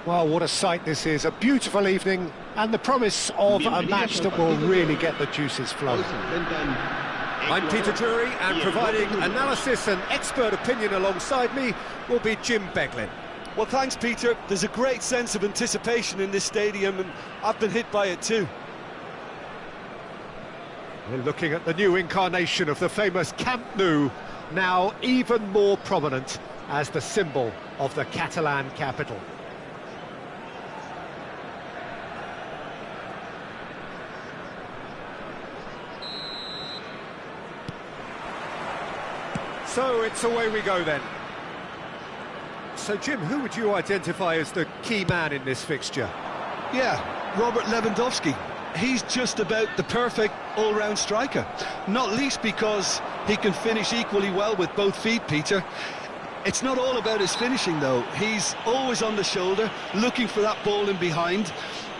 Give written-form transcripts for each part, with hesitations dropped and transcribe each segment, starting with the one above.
Well, what a sight this is. A beautiful evening and the promise of a match that will really get the juices flowing. I'm Peter Drury, and providing analysis and expert opinion alongside me will be Jim Beglin. Well, thanks, Peter. There's a great sense of anticipation in this stadium, and I've been hit by it too. We're looking at the new incarnation of the famous Camp Nou, now even more prominent as the symbol of the Catalan capital. So it's away we go then. So Jim, who would you identify as the key man in this fixture? Yeah, Robert Lewandowski. He's just about the perfect all-round striker, not least because he can finish equally well with both feet, Peter. It's not all about his finishing, though. He's always on the shoulder, looking for that ball in behind,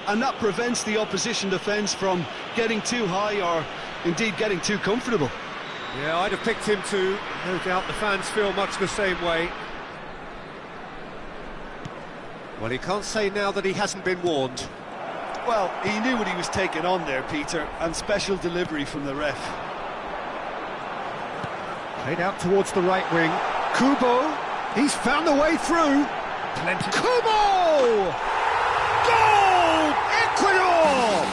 and that prevents the opposition defence from getting too high or indeed getting too comfortable. Yeah, I'd have picked him too. No doubt the fans feel much the same way. Well, he can't say now that he hasn't been warned. Well, he knew what he was taking on there, Peter, and special delivery from the ref. Played out towards the right wing. Kubo, he's found the way through. Plenty. Kubo! Goal! Ecuador!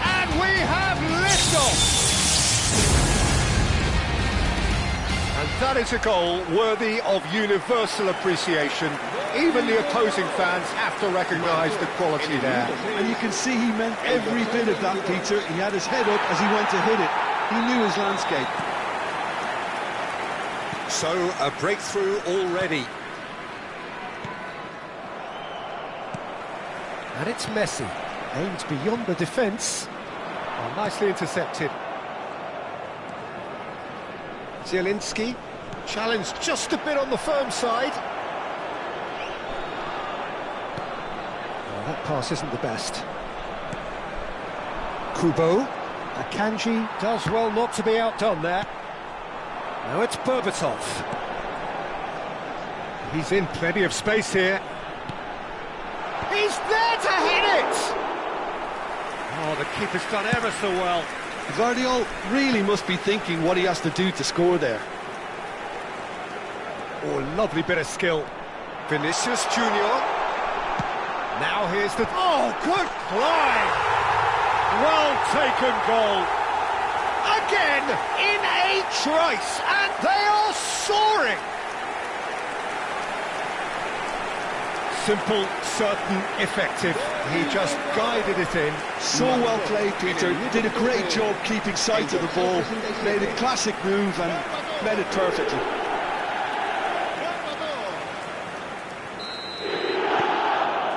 And we have liftoff! And that is a goal worthy of universal appreciation. Even the opposing fans have to recognise the quality there. And you can see he meant every bit of that, Peter. He had his head up as he went to hit it. He knew his landscape. So, a breakthrough already. And it's Messi. Aimed beyond the defence. Oh, nicely intercepted. Zielinski. Challenged just a bit on the firm side. That pass isn't the best. Kubo. Akanji does well not to be outdone there. Now it's Berbatov. He's in plenty of space here. He's there to hit it! Oh, the keeper's done ever so well. Guardiola really must be thinking what he has to do to score there. Oh, lovely bit of skill. Vinicius Junior. Now here's the... Oh, good climb! Well taken goal. Again, in a trice, and they are soaring! Simple, certain, effective. He just guided it in. So well played, Peter. Did a great job keeping sight of the ball. Made a classic move and made it perfectly.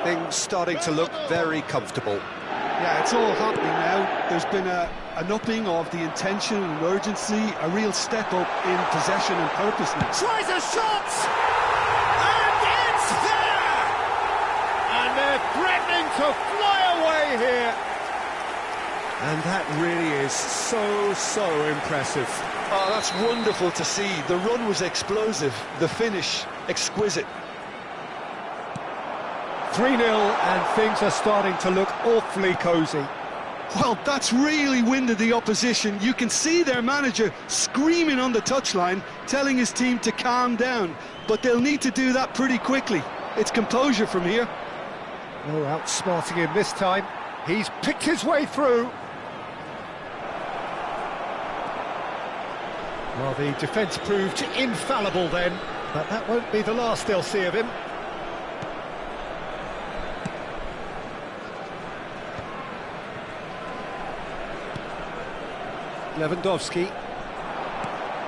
Things starting to look very comfortable. Yeah, it's all happening now. There's been an upping of the intention and urgency, a real step up in possession and purposeness. Tries a shot! And it's there! And they're threatening to fly away here. And that really is so impressive. Oh, that's wonderful to see. The run was explosive, the finish exquisite. 3-0 and things are starting to look awfully cosy. Well, that's really winded the opposition. You can see their manager screaming on the touchline, telling his team to calm down. But they'll need to do that pretty quickly. It's composure from here. No outsmarting him this time. He's picked his way through. Well, the defence proved infallible then, but that won't be the last they'll see of him. Lewandowski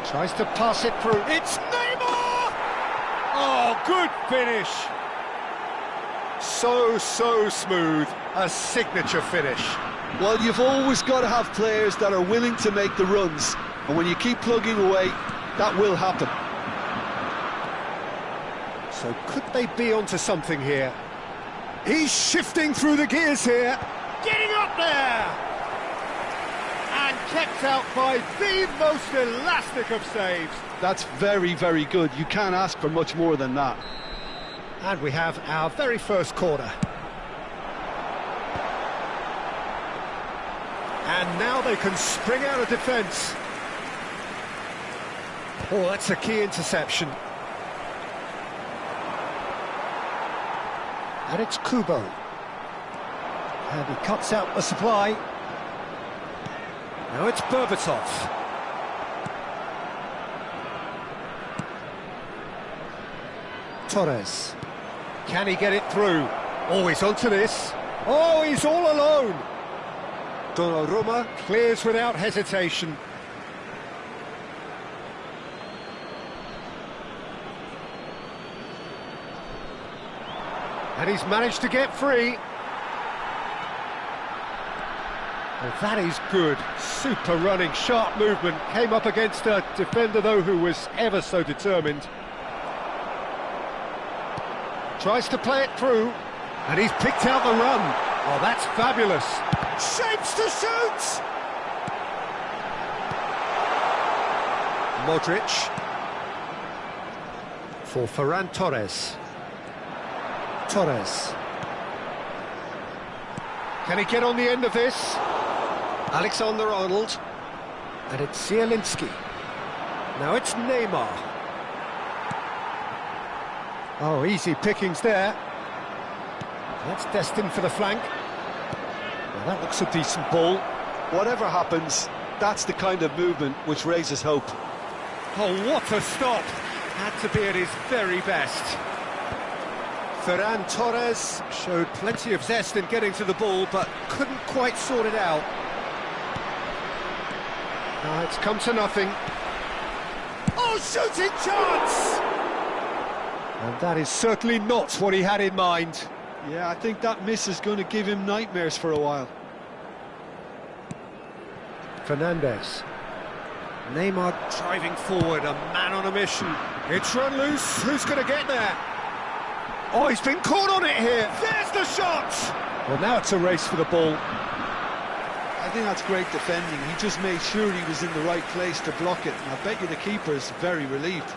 tries to pass it through. It's Neymar! Oh, good finish. So smooth. A signature finish. Well, you've always got to have players that are willing to make the runs. And when you keep plugging away, that will happen. So could they be onto something here? He's shifting through the gears here. Getting up there! And kept out by the most elastic of saves. That's very good. You can't ask for much more than that. And we have our very first corner. And now they can spring out of defence. Oh, that's a key interception. And it's Kubo. And he cuts out the supply. Now it's Berbatov. Torres. Can he get it through? Oh, he's onto this. Oh, he's all alone. Donnarumma clears without hesitation. And he's managed to get free. Well, that is good. Super running, sharp movement. Came up against a defender, though, who was ever so determined. Tries to play it through, and he's picked out the run. Oh, that's fabulous. Shapes to shoot! Modric. For Ferran Torres. Torres. Can he get on the end of this? Alexander-Arnold. And it's Zielinski. Now it's Neymar. Oh, easy pickings there. That's destined for the flank. Well, that looks a decent ball. Whatever happens, that's the kind of movement which raises hope. Oh, what a stop! Had to be at his very best. Ferran Torres showed plenty of zest in getting to the ball, but couldn't quite sort it out. Now it's come to nothing. Oh, shooting chance! And that is certainly not what he had in mind. Yeah, I think that miss is going to give him nightmares for a while. Fernandes. Neymar driving forward, a man on a mission. It's run loose, who's going to get there? Oh, he's been caught on it here. There's the shot! Well, now it's a race for the ball. I think that's great defending. He just made sure he was in the right place to block it. And I bet you the keeper is very relieved.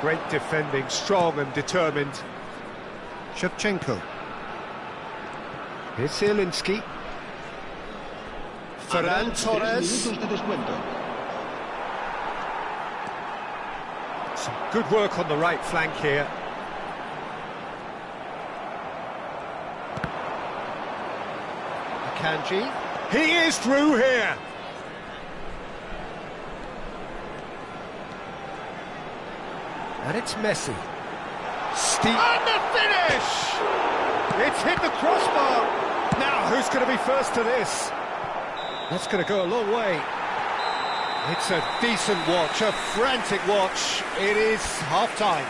Great defending, strong and determined. Shevchenko. Here's Zielinski. Ferran Torres. Some good work on the right flank here. Akanji. He is through here. And it's Messi. Steep. And the finish! It's hit the crossbar. Now, who's going to be first to this? That's going to go a long way. It's a decent watch, a frantic watch. It is half-time.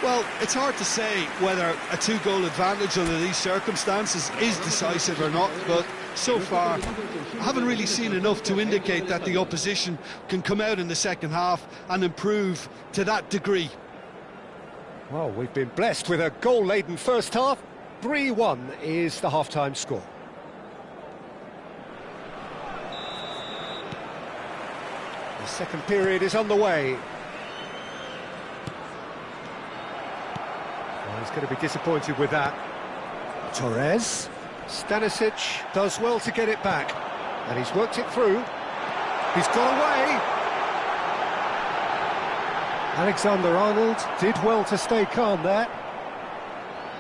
Well, it's hard to say whether a two-goal advantage under these circumstances is decisive or not, but so far I haven't really seen enough to indicate that the opposition can come out in the second half and improve to that degree. Well, we've been blessed with a goal-laden first half. 3-1 is the half-time score. The second period is underway. Well, he's going to be disappointed with that. Torres. Stanisic does well to get it back. And he's worked it through. He's got away. Alexander-Arnold did well to stay calm there.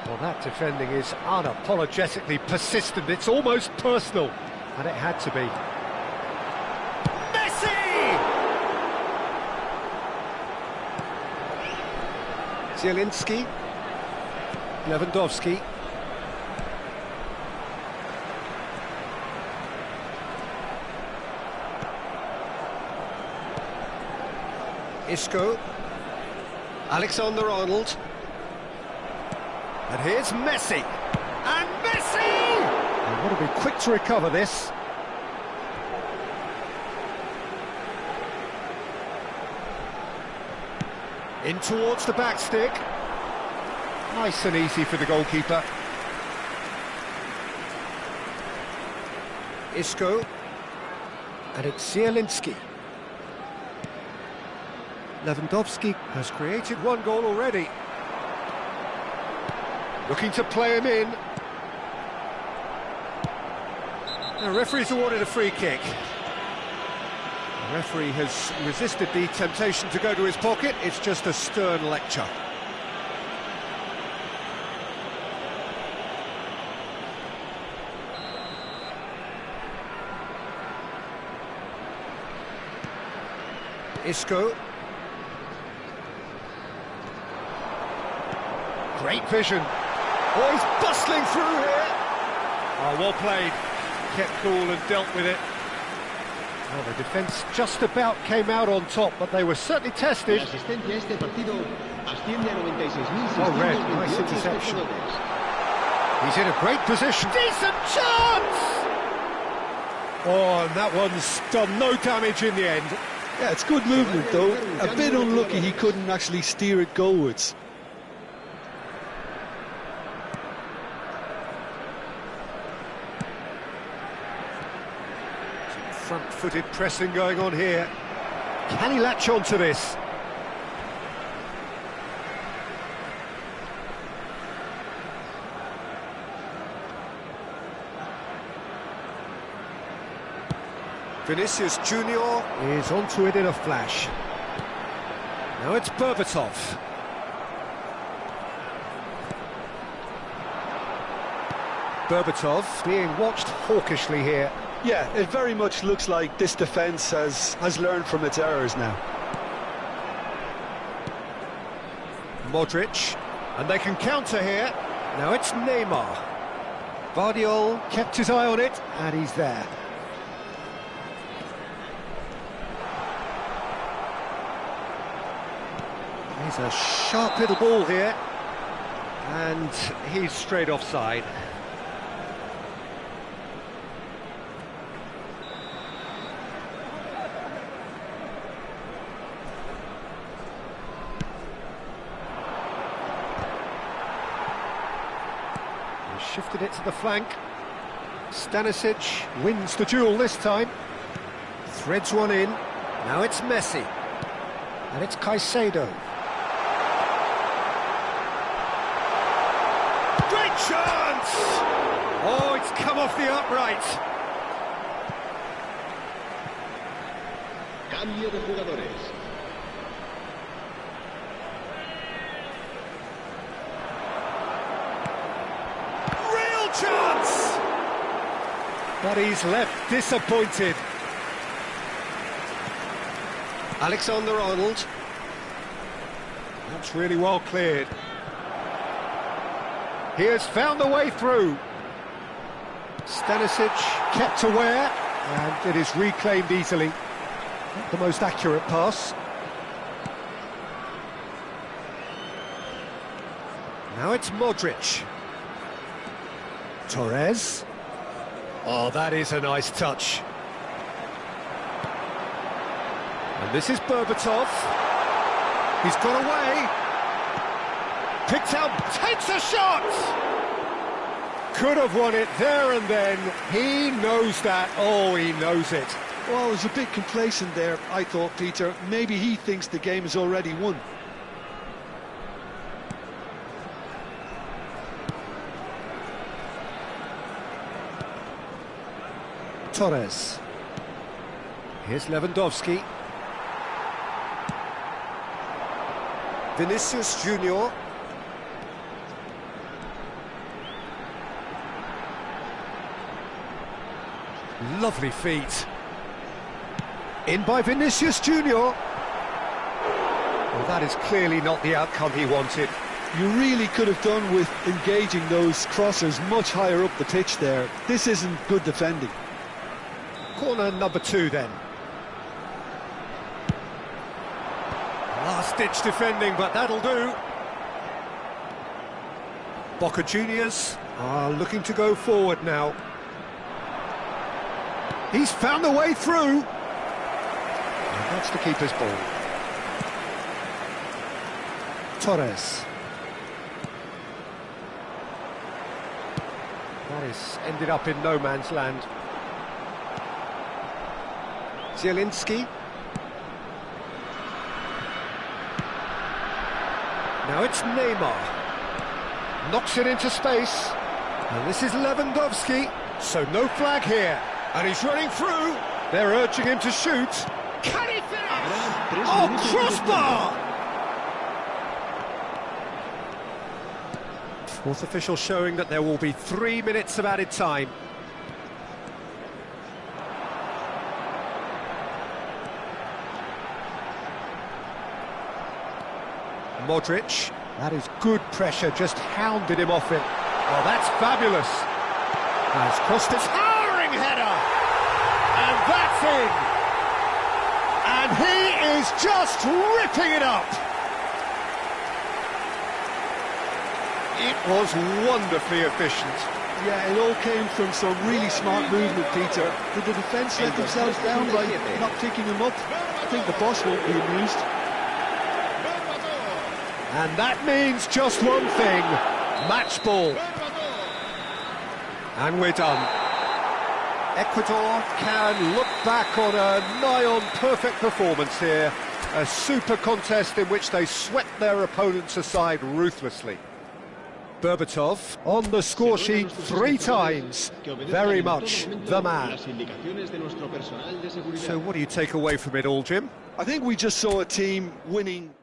Well, that defending is unapologetically persistent. It's almost personal. And it had to be. Zielinski, Lewandowski. Isco, Alexander-Arnold. And here's Messi. And Messi! They've got to be quick to recover this. In towards the back stick. Nice and easy for the goalkeeper. Isco. And it's Zielinski. Lewandowski has created one goal already. Looking to play him in. The referee's awarded a free kick. The referee has resisted the temptation to go to his pocket. It's just a stern lecture. Isco. Great vision. Oh, he's bustling through here. Oh, well played. Kept cool and dealt with it. Well, the defence just about came out on top, but they were certainly tested. Oh, red, nice interception. He's in a great position. Decent chance! Oh, and that one's done no damage in the end. Yeah, it's good movement though. A bit unlucky he couldn't actually steer it goalwards. Front-footed pressing going on here. Can he latch on to this? Vinicius Junior is onto it in a flash. Now it's Berbatov. Berbatov being watched hawkishly here. Yeah, it very much looks like this defence has learned from its errors now. Modric, and they can counter here. Now it's Neymar. Guardiola kept his eye on it, and he's there. He's a sharp little ball here, and he's straight offside. Shifted it to the flank. Stanisic wins the duel this time. Threads one in. Now it's Messi. And it's Caicedo. Great chance! Oh, it's come off the upright. Cambio de jugadores. Chance! But he's left disappointed. Alexander-Arnold. That's really well cleared. He has found a way through. Stanisic kept aware, and it is reclaimed easily. Not the most accurate pass. Now it's Modric. Torres. Oh, that is a nice touch. And this is Berbatov. He's got away. Picked out, takes a shot! Could have won it there and then. He knows that. Oh, he knows it. Well, I was a bit complacent there, I thought, Peter. Maybe he thinks the game is already won. Torres. Here's Lewandowski. Vinicius Junior. Lovely feet. In by Vinicius Junior. Well, that is clearly not the outcome he wanted. You really could have done with engaging those crossers much higher up the pitch there. This isn't good defending. Corner number 2 then. Last-ditch defending, but that'll do. Boca Juniors are looking to go forward now. He's found a way through. And that's the keeper's ball. Torres. That is ended up in no man's land. Zielinski. Now it's Neymar. Knocks it into space. And this is Lewandowski. So no flag here. And he's running through. They're urging him to shoot. Can he finish? Oh, crossbar! Fourth official showing that there will be 3 minutes of added time. Modric, that is good pressure, just hounded him off it. Oh, that's fabulous. Has crossed his towering header, and that's in. And he is just ripping it up. It was wonderfully efficient. Yeah, it all came from some really smart movement, Peter. Did the defence let themselves down by not picking him up? I think the boss won't be amused. And that means just one thing, match ball. And we're done. Ecuador can look back on a nigh-on perfect performance here. A super contest in which they swept their opponents aside ruthlessly. Berbatov on the score sheet 3 times. Very much the man. So what do you take away from it all, Jim? I think we just saw a team winning.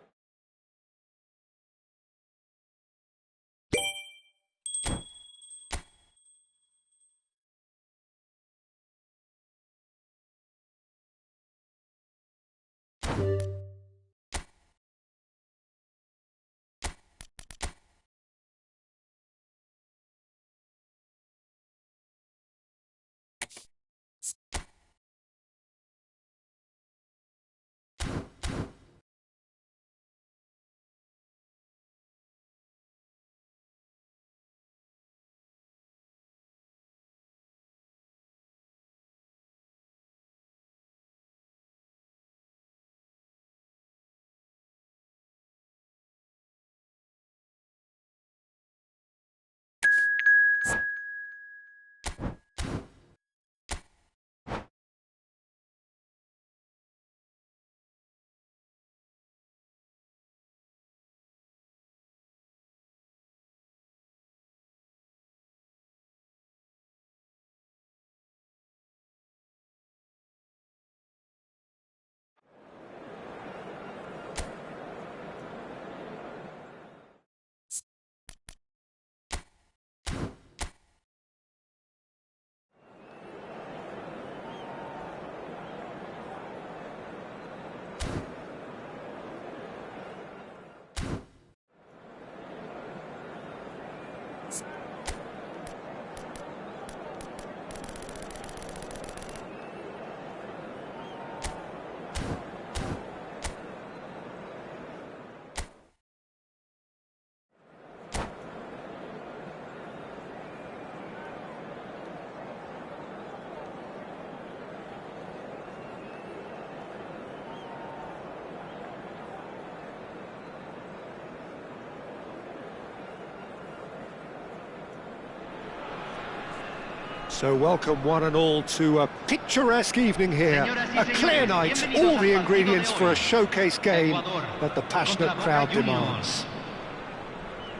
So welcome one and all to a picturesque evening here, a clear night, all the ingredients for a showcase game that the passionate crowd demands.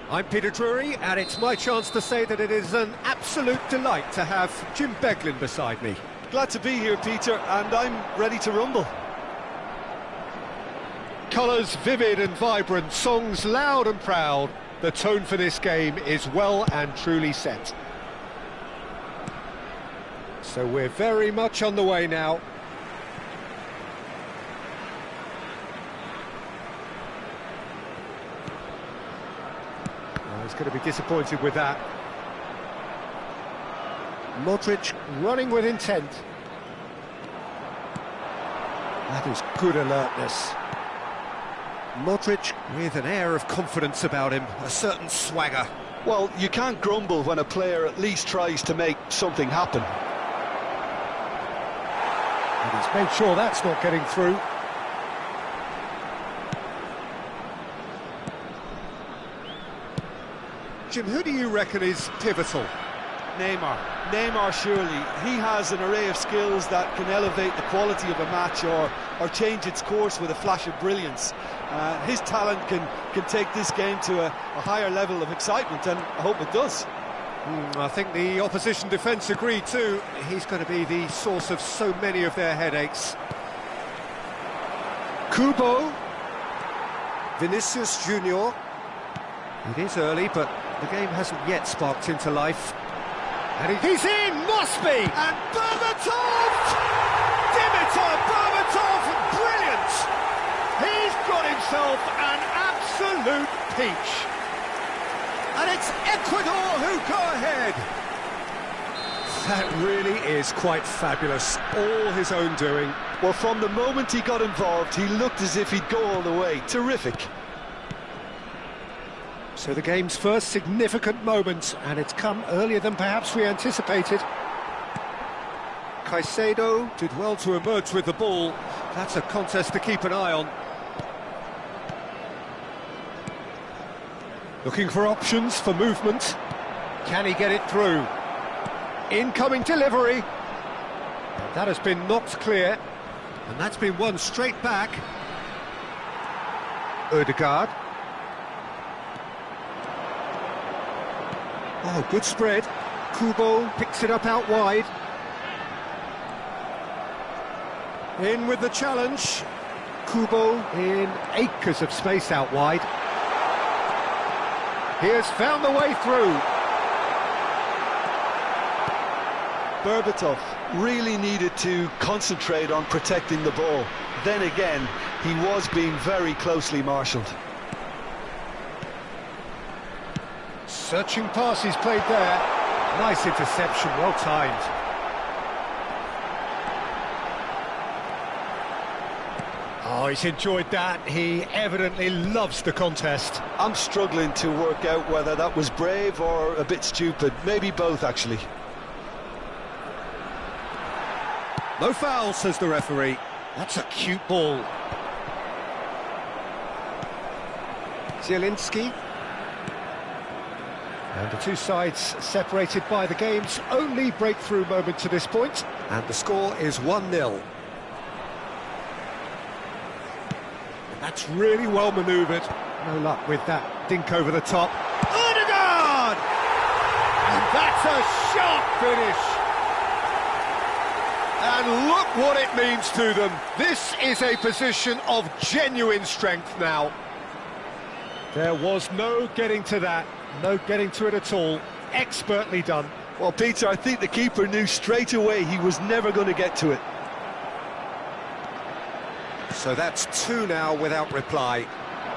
I'm Peter Drury, and it's my chance to say that it is an absolute delight to have Jim Beglin beside me. Glad to be here, Peter, and I'm ready to rumble. Colours vivid and vibrant, songs loud and proud. The tone for this game is well and truly set. So we're very much on the way now. Oh, he's going to be disappointed with that. Modric running with intent. That is good alertness. Modric with an air of confidence about him, a certain swagger. Well, you can't grumble when a player at least tries to make something happen. And he's made sure that's not getting through. Jim, who do you reckon is pivotal? Neymar, surely. He has an array of skills that can elevate the quality of a match or change its course with a flash of brilliance. His talent can take this game to a higher level of excitement, and I hope it does. I think the opposition defence agree too. He's going to be the source of so many of their headaches. Kubo. Vinicius Junior. It is early, but the game hasn't yet sparked into life. And he's in, must be! And Berbatov! Dimitar Berbatov, brilliant! He's got himself an absolute peach. And it's Ecuador who go ahead. That really is quite fabulous, all his own doing. Well, from the moment he got involved, he looked as if he'd go all the way. Terrific. So the game's first significant moment, and it's come earlier than perhaps we anticipated. Caicedo did well to emerge with the ball. That's a contest to keep an eye on. Looking for options for movement. Can he get it through? Incoming delivery. That has been knocked clear, and that's been won straight back. Ødegaard. Oh, good spread. Kubo picks it up out wide. In with the challenge. Kubo in acres of space out wide. He has found the way through. Berbatov really needed to concentrate on protecting the ball. Then again, he was being very closely marshalled. Searching pass he's played there. Nice interception, well timed. Oh, he's enjoyed that. He evidently loves the contest. I'm struggling to work out whether that was brave or a bit stupid. Maybe both, actually. No foul, says the referee. That's a cute ball. Zielinski. And the two sides separated by the game's only breakthrough moment to this point. And the score is 1-0. That's really well manoeuvred. No luck with that dink over the top. Ødegaard! And that's a sharp finish. And look what it means to them. This is a position of genuine strength now. There was no getting to that. No getting to it at all. Expertly done. Well, Peter, I think the keeper knew straight away he was never going to get to it. So that's two now without reply.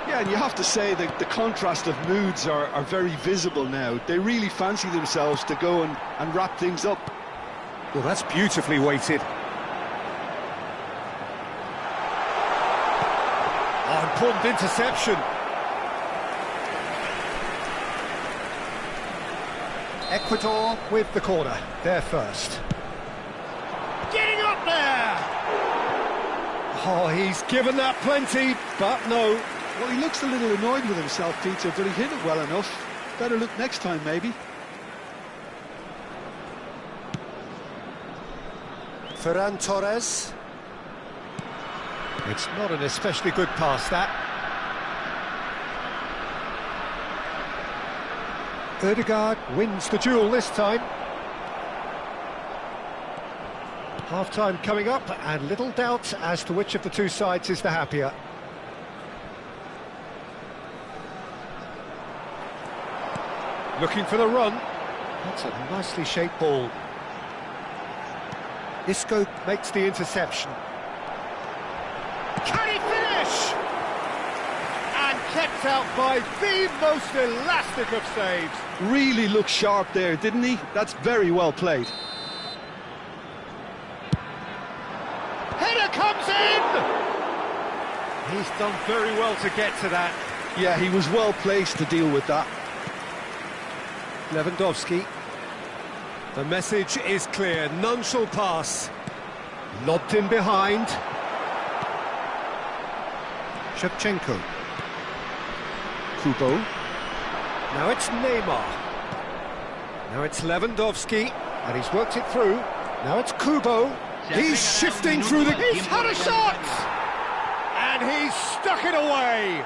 Yeah, and you have to say that the contrast of moods are very visible now. They really fancy themselves to go and wrap things up. Well, that's beautifully weighted. Oh, important interception. Ecuador with the corner, they're first. Getting up there! Oh, he's given that plenty, but no. Well, he looks a little annoyed with himself, Peter, but he hit it well enough. Better look next time, maybe. Ferran Torres. It's not an especially good pass, that. Ødegaard wins the duel this time. Half-time coming up, and little doubt as to which of the two sides is the happier. Looking for the run. That's a nicely shaped ball. Isco makes the interception. Can he finish? And kept out by the most elastic of saves. Really looked sharp there, didn't he? That's very well played. Header comes in! He's done very well to get to that. Yeah, he was well placed to deal with that. Lewandowski. The message is clear, none shall pass. Lobbed in behind. Shevchenko. Kubo. Now it's Neymar. Now it's Lewandowski, and he's worked it through. Now it's Kubo. He's shifting through the... He's had a shot! And he's stuck it away!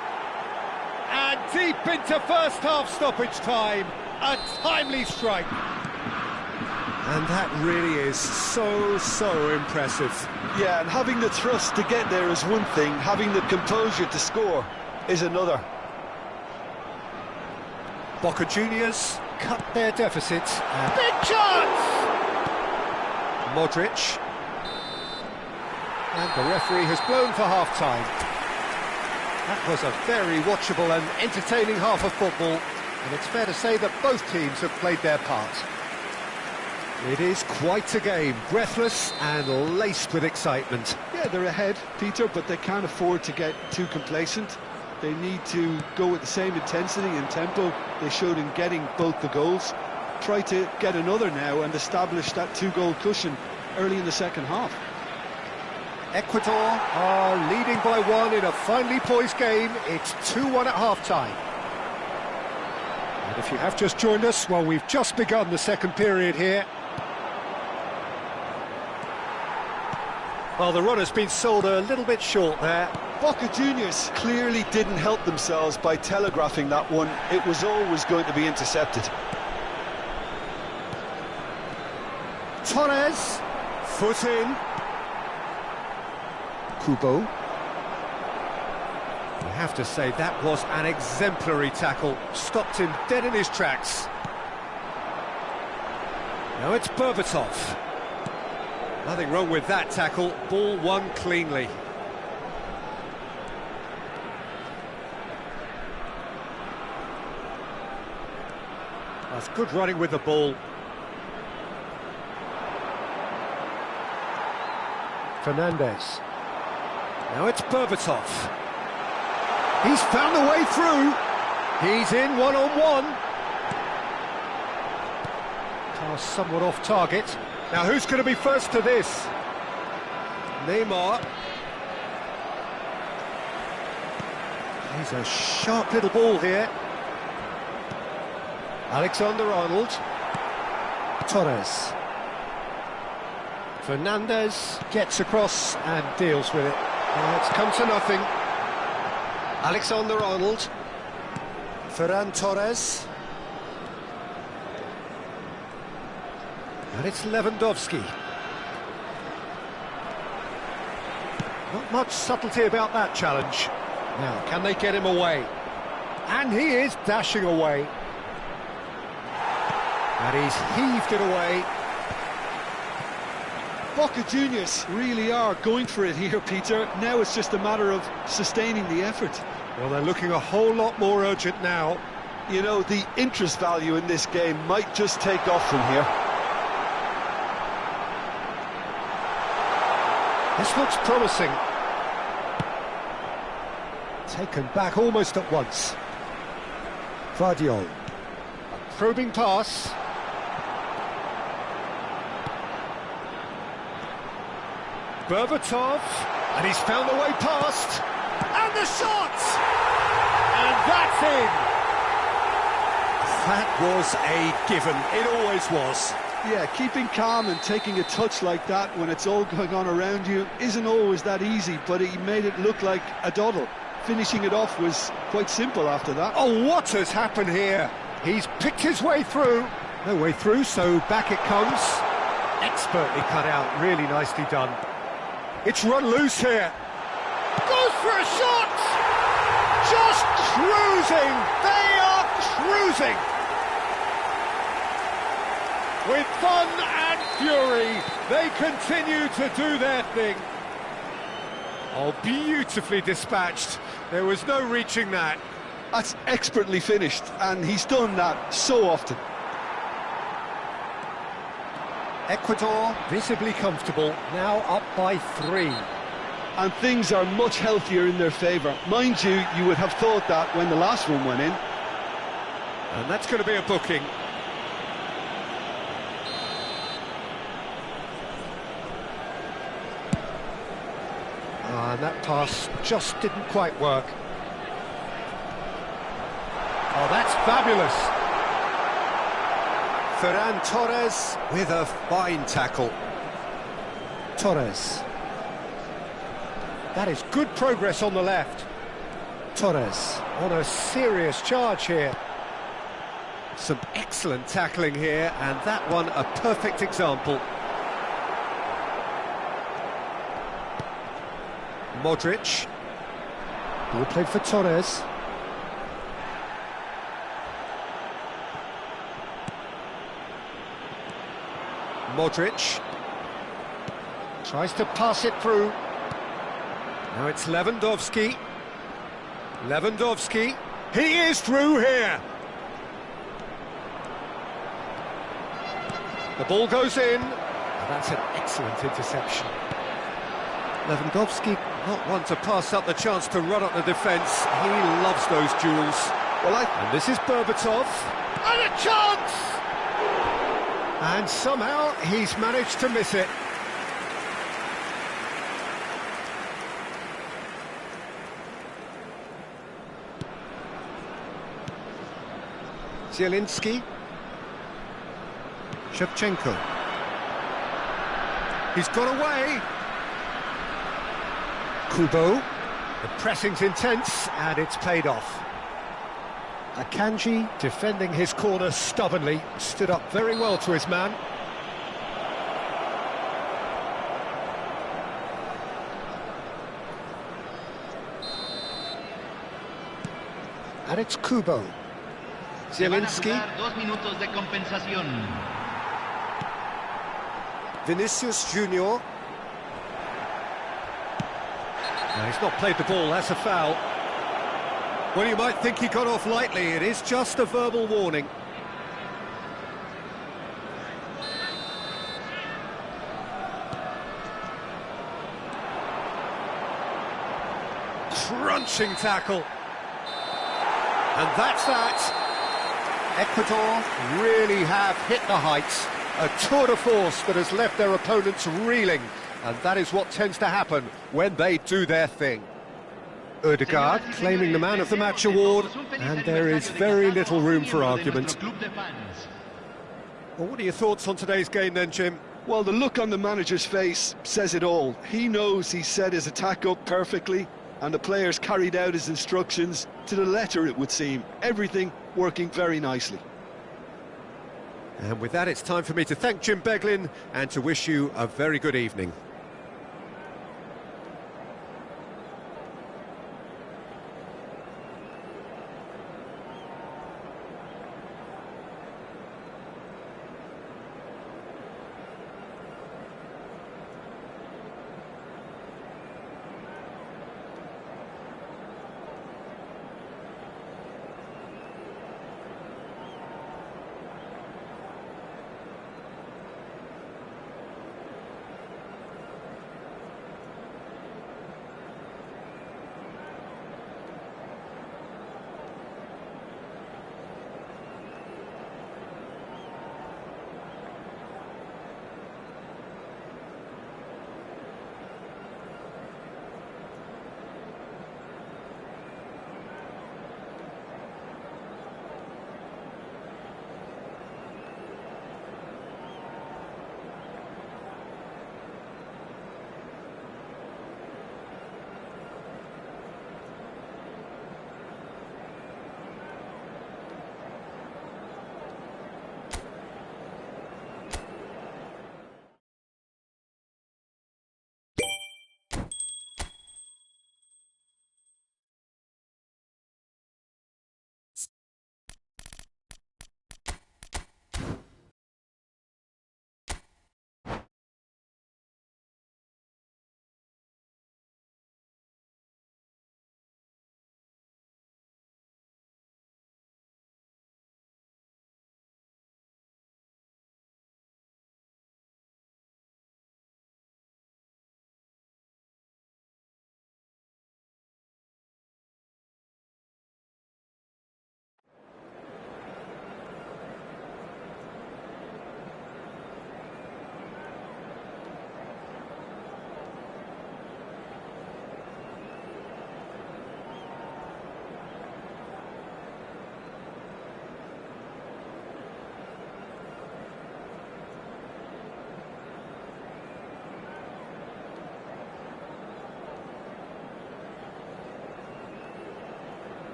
And deep into first half stoppage time, a timely strike. And that really is so impressive. Yeah, and having the thrust to get there is one thing, having the composure to score is another. Boca Juniors cut their deficit. Big chance! Modric. And the referee has blown for half-time. That was a very watchable and entertaining half of football, and it's fair to say that both teams have played their part. It is quite a game, breathless and laced with excitement. Yeah, they're ahead, Peter, but they can't afford to get too complacent. They need to go with the same intensity and tempo they showed in getting both the goals. Try to get another now and establish that two-goal cushion early in the second half. Ecuador are leading by one in a finely poised game. It's 2-1 at half-time. And if you have just joined us, well, we've just begun the second period here. Well, the run has been sold a little bit short there. Boca Juniors clearly didn't help themselves by telegraphing that one. It was always going to be intercepted. Torres, foot in. Kubo. You have to say that was an exemplary tackle. Stopped him dead in his tracks. Now it's Berbatov. Nothing wrong with that tackle. Ball won cleanly. That's good running with the ball. Fernandez. Now it's Berbatov. He's found a way through. He's in one-on-one. Pass somewhat off target. Now who's going to be first to this? Neymar. He's a sharp little ball here. Alexander-Arnold. Torres. Fernandez gets across and deals with it. It's come to nothing. Alexander-Arnold. Ferran Torres. And it's Lewandowski. Not much subtlety about that challenge. Now, can they get him away? And he is dashing away. And he's heaved it away. Boca Juniors really are going for it here, Peter. Now it's just a matter of sustaining the effort. Well, they're looking a whole lot more urgent now. You know, the interest value in this game might just take off from here. This looks promising. Taken back almost at once. Vardiol. A probing pass. Berbatov. And he's found a way past. And the shot! And that's in! That was a given. It always was. Yeah, keeping calm and taking a touch like that when it's all going on around you isn't always that easy, but he made it look like a doddle. Finishing it off was quite simple after that. Oh, what has happened here? He's picked his way through. No way through, so back it comes. Expertly cut out, really nicely done. It's run loose here. Goes for a shot! Just cruising! They are cruising! With fun and fury, they continue to do their thing. Oh, beautifully dispatched. There was no reaching that. That's expertly finished, and he's done that so often. Ecuador visibly comfortable, now up by 3. And things are much healthier in their favour. Mind you, you would have thought that when the last one went in. And that's going to be a booking. And that pass just didn't quite work. Oh, that's fabulous. Ferran Torres with a fine tackle. Torres. That is good progress on the left. Torres on a serious charge here. Some excellent tackling here, and that one a perfect example. Modric. Ball played for Torres. Modric. Tries to pass it through. Now it's Lewandowski. Lewandowski. He is through here. The ball goes in. That's an excellent interception. Lewandowski, not one to pass up the chance to run up the defence. He loves those duels. And this is Berbatov. And a chance! And somehow he's managed to miss it. Zielinski. Shevchenko. He's got away. Kubo. The pressing's intense, and it's paid off. Akanji, defending his corner stubbornly, stood up very well to his man. And it's Kubo. Zielinski. Vinicius Junior. Now, he's not played the ball, that's a foul. Well, you might think he got off lightly, it is just a verbal warning. Crunching tackle. And that's that. Ecuador really have hit the heights. A tour de force that has left their opponents reeling. And that is what tends to happen when they do their thing. Ødegaard claiming the Man of the Match award, and there is very little room for argument. Well, what are your thoughts on today's game then, Jim? Well, the look on the manager's face says it all. He knows he set his attack up perfectly, and the players carried out his instructions to the letter, it would seem. Everything working very nicely. And with that, it's time for me to thank Jim Beglin and to wish you a very good evening.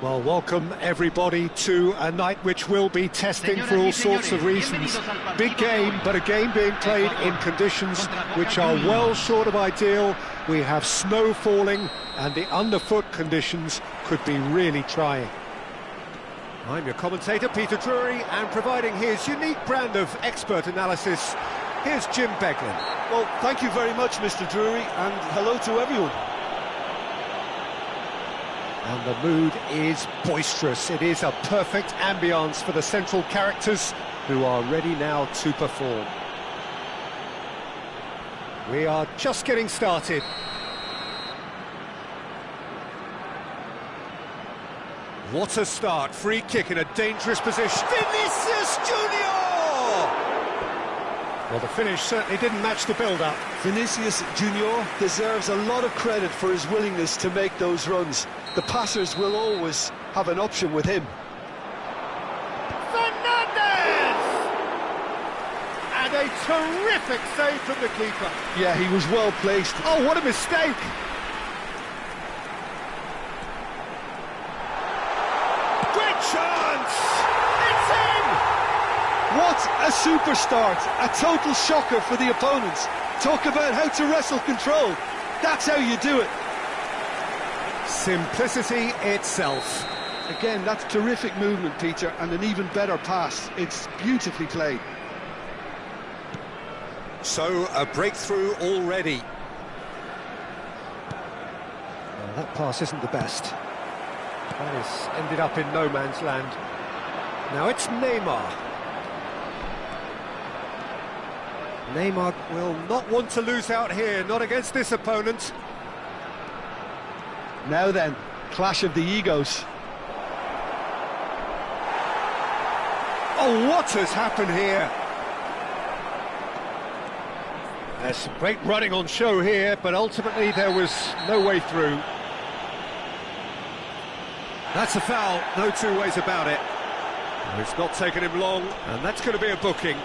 Well, welcome everybody to a night which will be testing for all sorts of reasons. Big game, but a game being played in conditions which are well short of ideal. We have snow falling and the underfoot conditions could be really trying. I'm your commentator, Peter Drury, and providing his unique brand of expert analysis, here's Jim Beglin. Well, thank you very much, Mr. Drury, and hello to everyone. And the mood is boisterous. It is a perfect ambience for the central characters who are ready now to perform. We are just getting started. What a start. Free kick in a dangerous position. Vinicius Junior! Well, the finish certainly didn't match the build-up. Vinicius Junior deserves a lot of credit for his willingness to make those runs. The passers will always have an option with him. Fernandez! And a terrific save from the keeper. Yeah, he was well placed. Oh, what a mistake! Great chance! It's in! What a super start! A total shocker for the opponents. Talk about how to wrestle control. That's how you do it. Simplicity itself. Again, that's terrific movement, Peter, and an even better pass. It's beautifully played. So, a breakthrough already. Well, that pass isn't the best. That has ended up in no man's land. Now it's Neymar. Neymar will not want to lose out here, not against this opponent. Now then, clash of the egos. Oh, what has happened here? There's some great running on show here, but ultimately there was no way through. That's a foul, no two ways about it. It's not taken him long, and that's going to be a booking.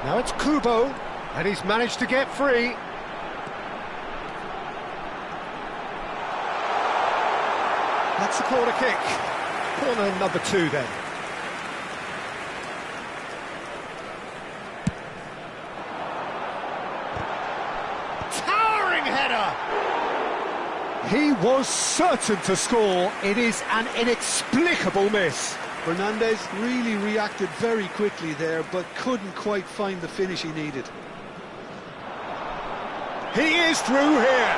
Now it's Kubo, and he's managed to get free. That's a corner kick. Corner number 2 then. Towering header! He was certain to score. It is an inexplicable miss. Fernandez really reacted very quickly there, but couldn't quite find the finish he needed. He is through here.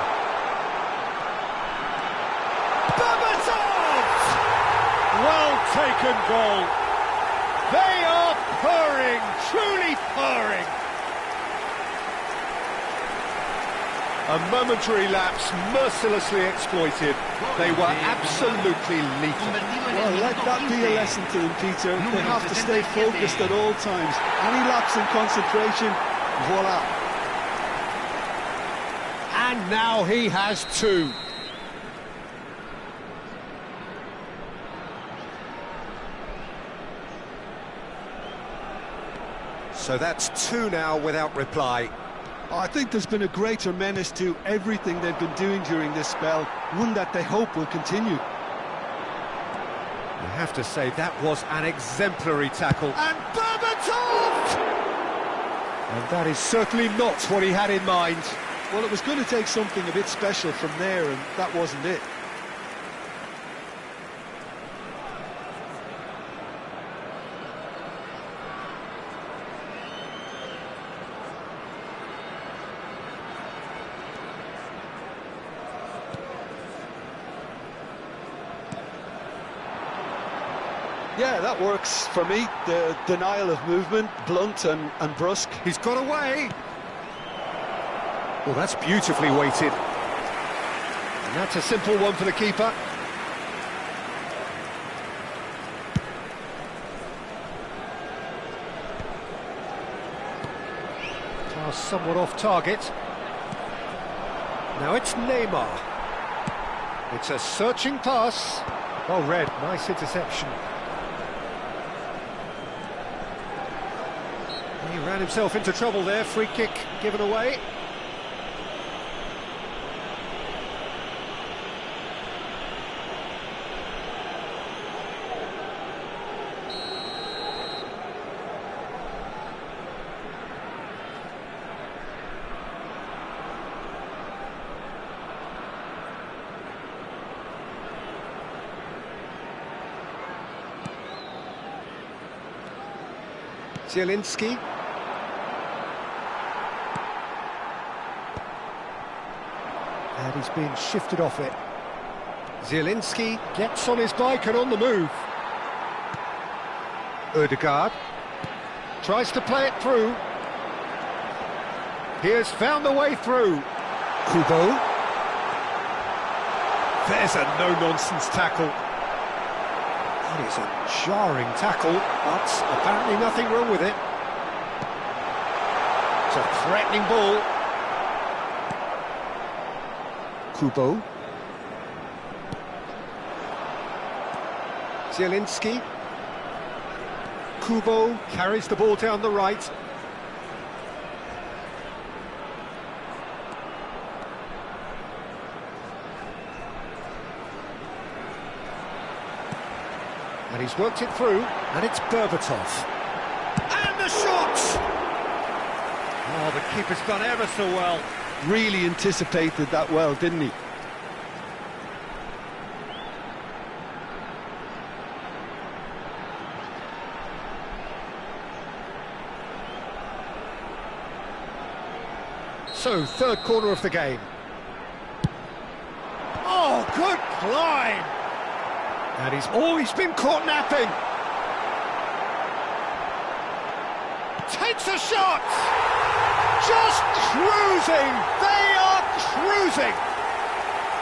Berbatov! Well taken goal. They are purring, truly purring. A momentary lapse mercilessly exploited. They were absolutely lethal. Well, let that be a lesson to them, Peter. They have to stay focused at all times. Any lapse in concentration, voila. And now he has 2. So that's 2 now without reply. I think there's been a greater menace to everything they've been doing during this spell, one that they hope will continue. You have to say that was an exemplary tackle. And Berbatov! And that is certainly not what he had in mind. Well, it was going to take something a bit special from there, and that wasn't it. Yeah, that works for me. The denial of movement, blunt and brusque. He's got away. Well, that's beautifully weighted. And that's a simple one for the keeper. Pass somewhat off target. Now it's Neymar. It's a searching pass. Well read, nice interception. He ran himself into trouble there, free kick given away. Zielinski. And he's been shifted off it. Zielinski gets on his bike and on the move. Ødegaard tries to play it through. He has found the way through. Kubo. There's a no-nonsense tackle. That is a jarring tackle, but apparently nothing wrong with it. It's a threatening ball. Kubo. Zielinski. Kubo carries the ball down the right. And he's worked it through, and it's Berbatov. And the shot! Oh, the keeper's done ever so well. Really anticipated that well, didn't he? So, third corner of the game. Oh, good climb! And he's been caught napping. Takes a shot! Just cruising! They are cruising!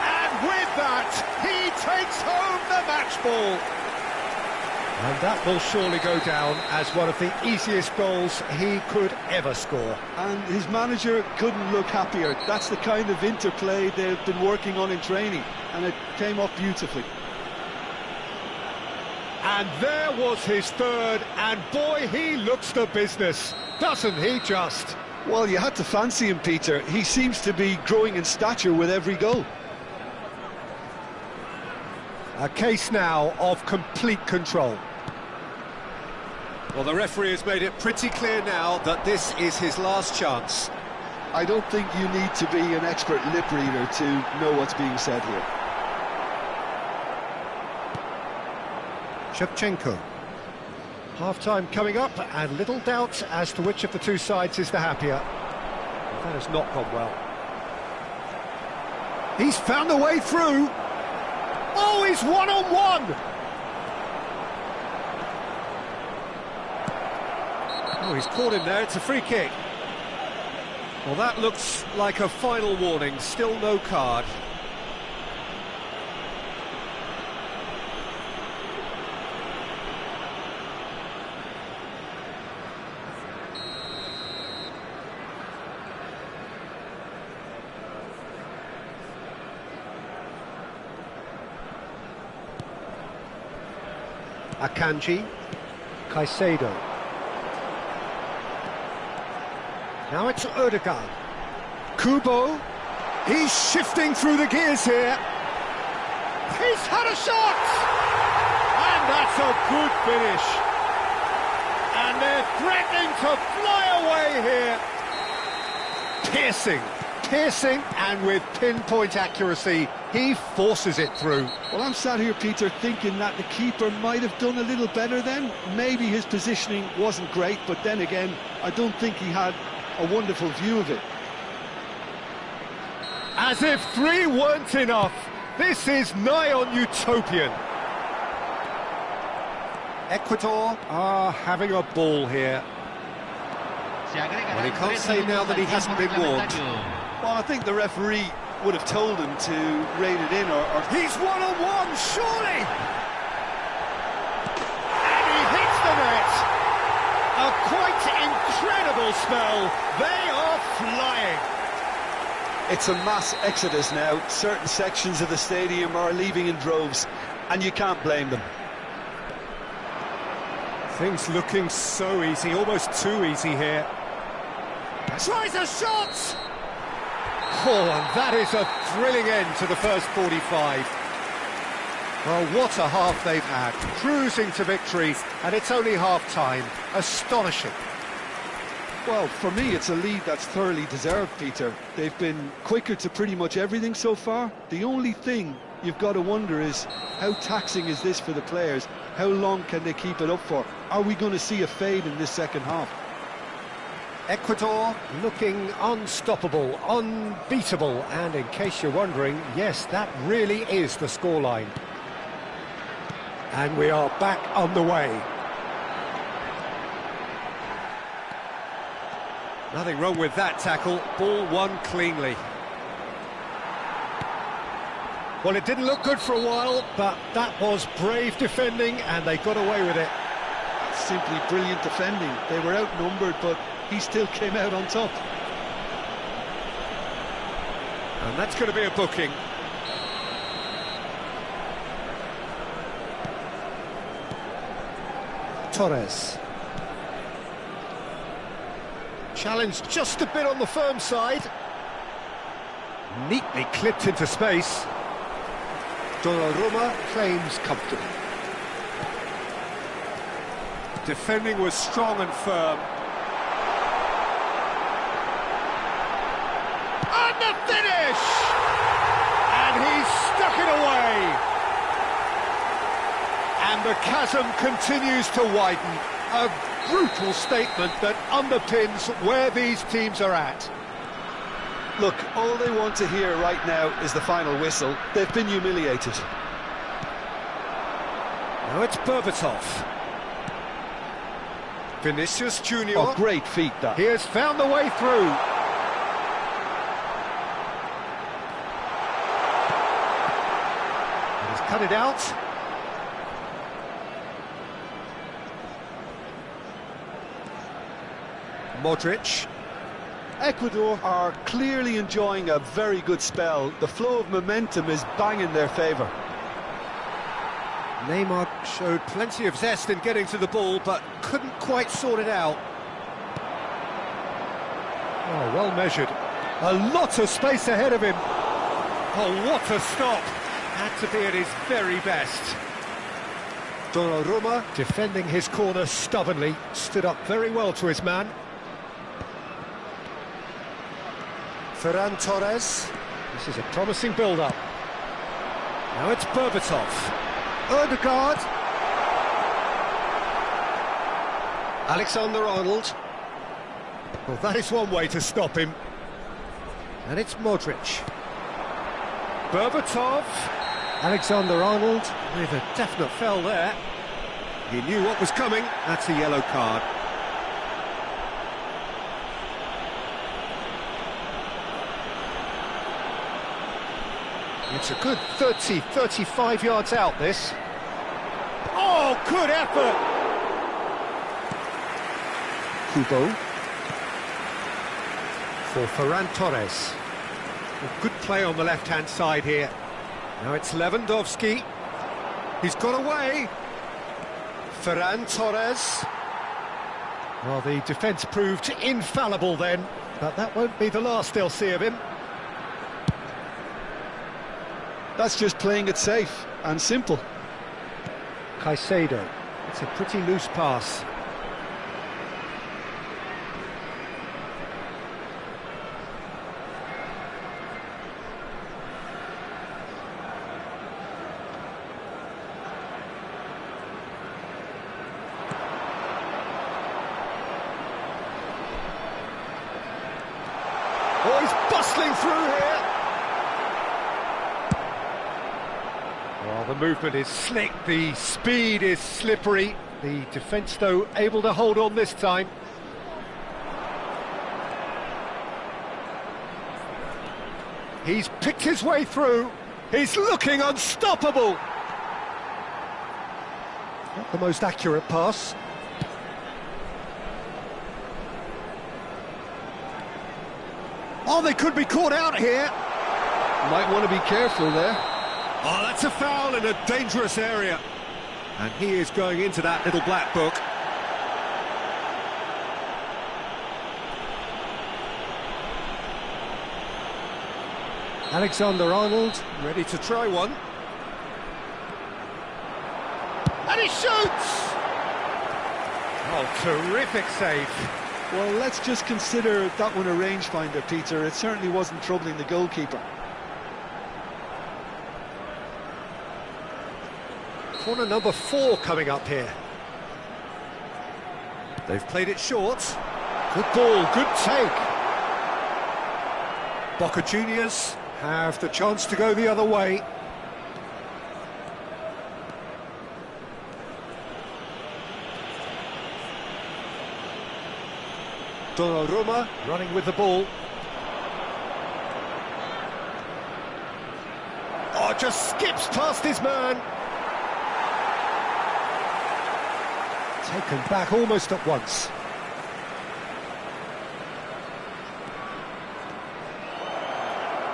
And with that, he takes home the match ball. And that will surely go down as one of the easiest goals he could ever score. And his manager couldn't look happier. That's the kind of interplay they've been working on in training, and it came off beautifully. And there was his third, and boy, he looks the business, doesn't he just? Well, you had to fancy him, Peter. He seems to be growing in stature with every goal. A case now of complete control. Well, the referee has made it pretty clear now that this is his last chance. I don't think you need to be an expert lip reader to know what's being said here. Shevchenko. Half-time coming up, and little doubt as to which of the two sides is the happier. That has not gone well. He's found a way through. Oh, he's one-on-one! Oh, he's caught him there, it's a free kick. Well, that looks like a final warning, still no card. Akanji, Caicedo. Now it's Ødegaard. Kubo, he's shifting through the gears here. He's had a shot! And that's a good finish. And they're threatening to fly away here. Piercing, and with pinpoint accuracy, he forces it through. Well, I'm sat here, Peter, thinking that the keeper might have done a little better then. Maybe his positioning wasn't great, but then again, I don't think he had a wonderful view of it. As if three weren't enough, this is nigh on utopian. Ecuador are having a ball here. Well, he can't say now that he hasn't been warned. Well, I think the referee would have told him to rein it in, or... He's one-on-one, surely! And he hits the net! A quite incredible spell. They are flying. It's a mass exodus now. Certain sections of the stadium are leaving in droves. and you can't blame them. Things looking so easy, almost too easy here. Tries a shot! Oh, and that is a thrilling end to the first 45. Well, what a half they've had, cruising to victory, and it's only half-time. Astonishing. Well, for me, it's a lead that's thoroughly deserved, Peter. They've been quicker to pretty much everything so far. The only thing you've got to wonder is, how taxing is this for the players? How long can they keep it up for? Are we going to see a fade in this second half? Ecuador looking unstoppable, unbeatable, and in case you're wondering, yes, that really is the scoreline. And we are back on the way. Nothing wrong with that tackle, ball won cleanly. Well, it didn't look good for a while, but that was brave defending, and they got away with it. Simply brilliant defending. They were outnumbered, but he still came out on top. And that's going to be a booking. Torres. Challenge just a bit on the firm side. Neatly clipped into space. Donnarumma claims comfortably. Defending was strong and firm. And the finish! And he's stuck it away. And the chasm continues to widen. A brutal statement that underpins where these teams are at. Look, all they want to hear right now is the final whistle. They've been humiliated. Now it's Berbatov. Vinicius Junior. Oh, great feat, that. He has found the way through. And he's cut it out. Modric. Ecuador are clearly enjoying a very good spell. The flow of momentum is bang in their favour. Neymar showed plenty of zest in getting to the ball, but couldn't quite sort it out. Oh, well measured. A lot of space ahead of him. Oh, what a stop. Had to be at his very best. Donnarumma defending his corner stubbornly, stood up very well to his man. Ferran Torres. This is a promising build-up. Now it's Berbatov. Odegaard. Alexander-Arnold. Well, that is one way to stop him. And it's Modric. Berbatov. Alexander-Arnold. With a definite foul there. He knew what was coming. That's a yellow card. It's a good 30, 35 yards out, this. Oh, good effort! Kubo. For Ferran Torres. Well, good play on the left-hand side here. Now it's Lewandowski. He's got away. Ferran Torres. Well, the defence proved infallible then, but that won't be the last they'll see of him. That's just playing it safe and simple. Caicedo. It's a pretty loose pass. Oh, he's bustling through here. Well, the movement is slick, the speed is slippery. The defence, though, able to hold on this time. He's picked his way through. He's looking unstoppable. Not the most accurate pass. Oh, they could be caught out here. Might want to be careful there. Oh, that's a foul in a dangerous area. And he is going into that little black book. Alexander-Arnold. Ready to try one. And he shoots! Oh, terrific save. Well, let's just consider that one a rangefinder, Peter. It certainly wasn't troubling the goalkeeper. Corner number 4 coming up here. They've played it short. Good ball, good take. Boca Juniors have the chance to go the other way. Donnarumma running with the ball. Oh, just skips past his man. Taken back almost at once.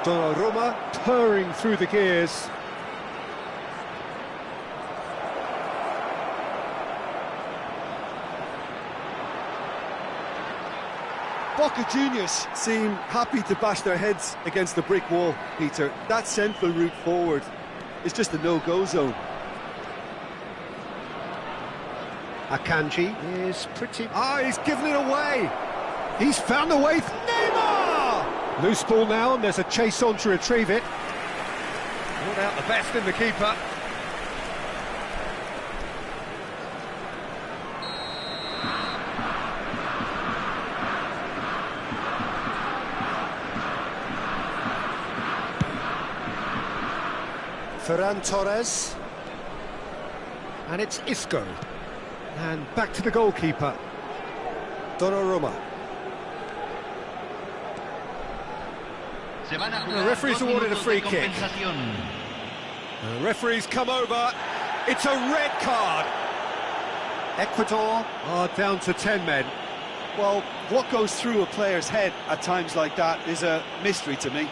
Donnarumma purring through the gears. Boca Juniors seem happy to bash their heads against the brick wall, Peter. That central route forward is just a no-go zone. Akanji is pretty... Ah, he's given it away! He's found a way... Neymar! Loose ball now, and there's a chase on to retrieve it. Brought out the best in the keeper. Ferran Torres. And it's Isco. And back to the goalkeeper. Donnarumma. The referee's awarded a free kick. The referee's come over. It's a red card. Ecuador are down to 10 men. Well, what goes through a player's head at times like that is a mystery to me.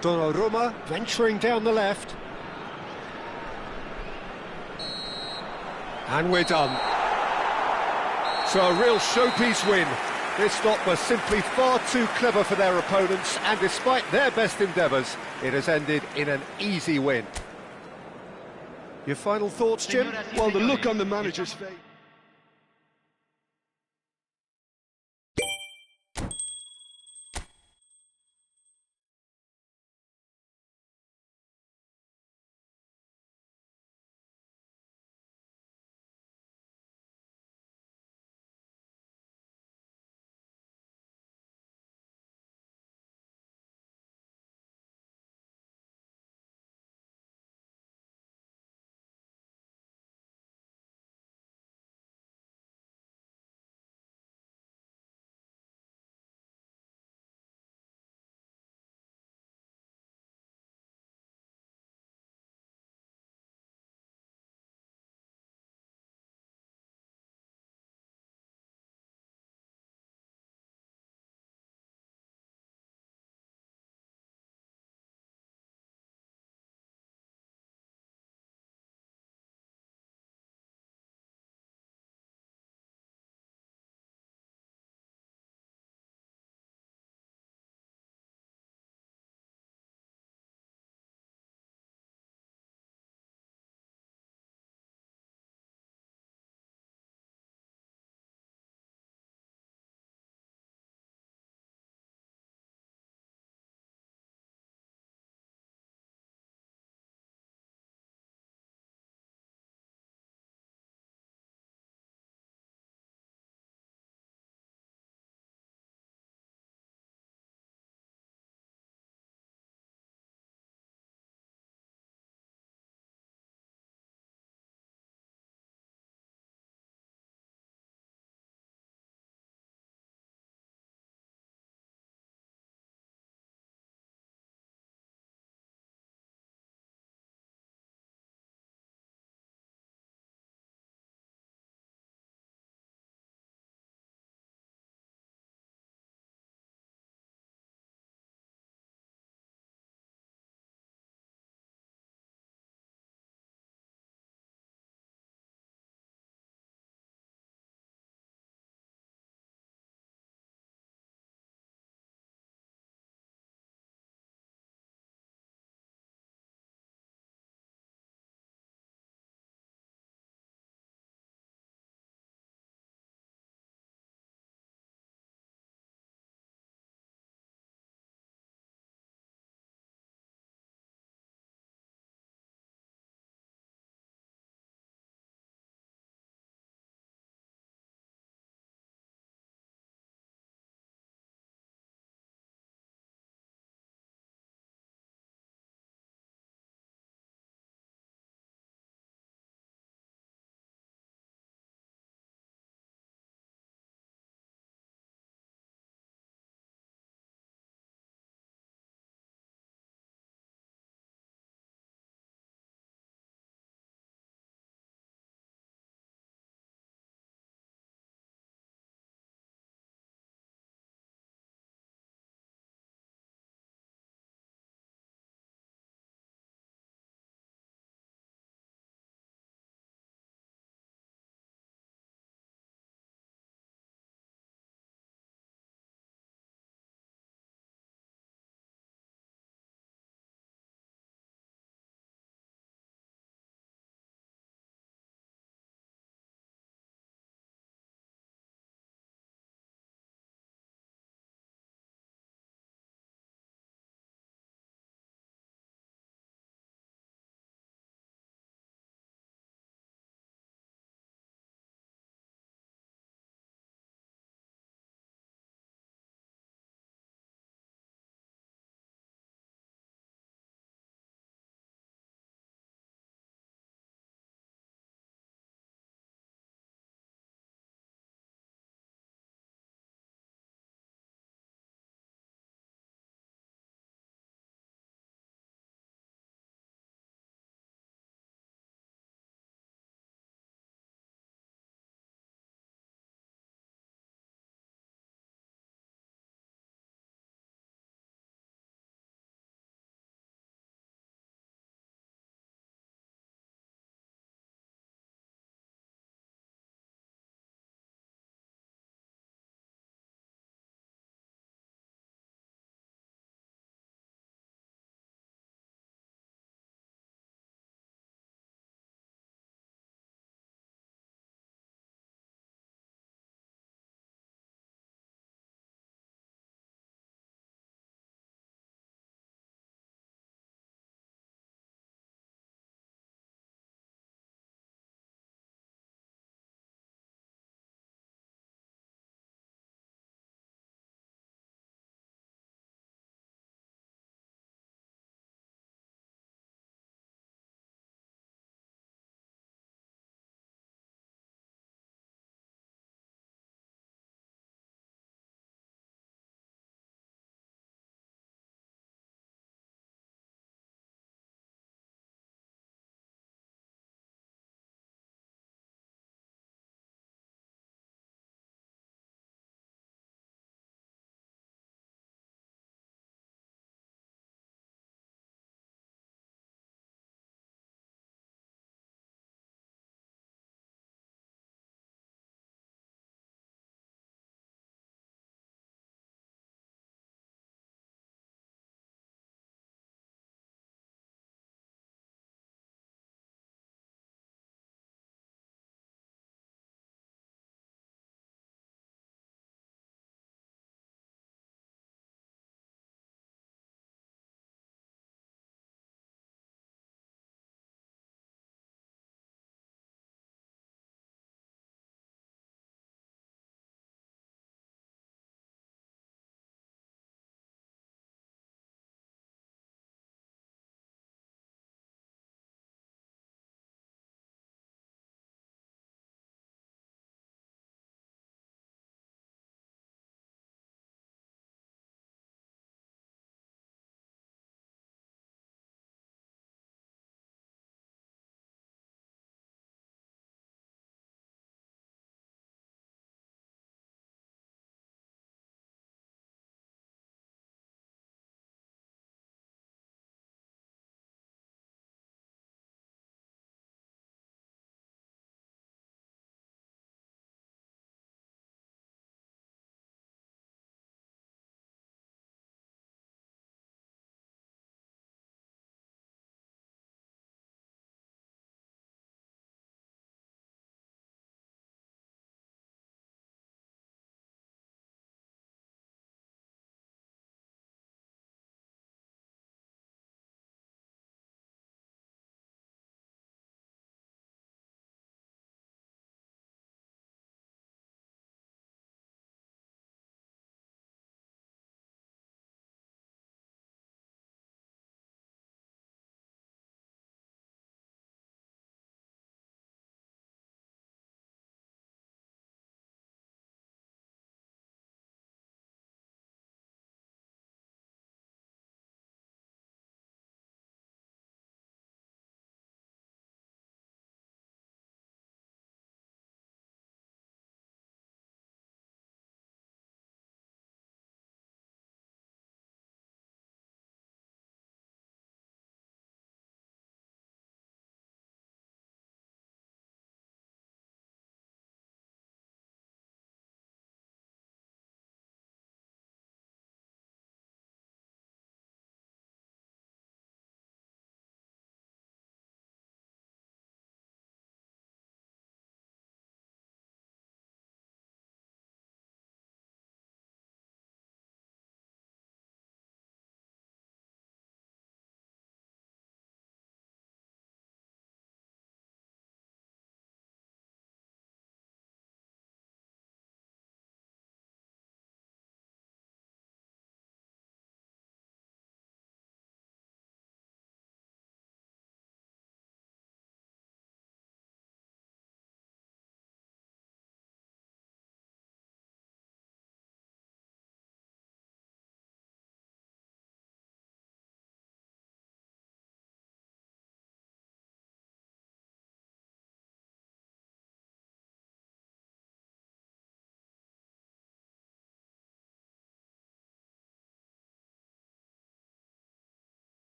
Donnarumma venturing down the left. And we're done. So a real showpiece win. This stop was simply far too clever for their opponents, and despite their best endeavours, it has ended in an easy win. Your final thoughts, Jim? Well, the look on the manager's face...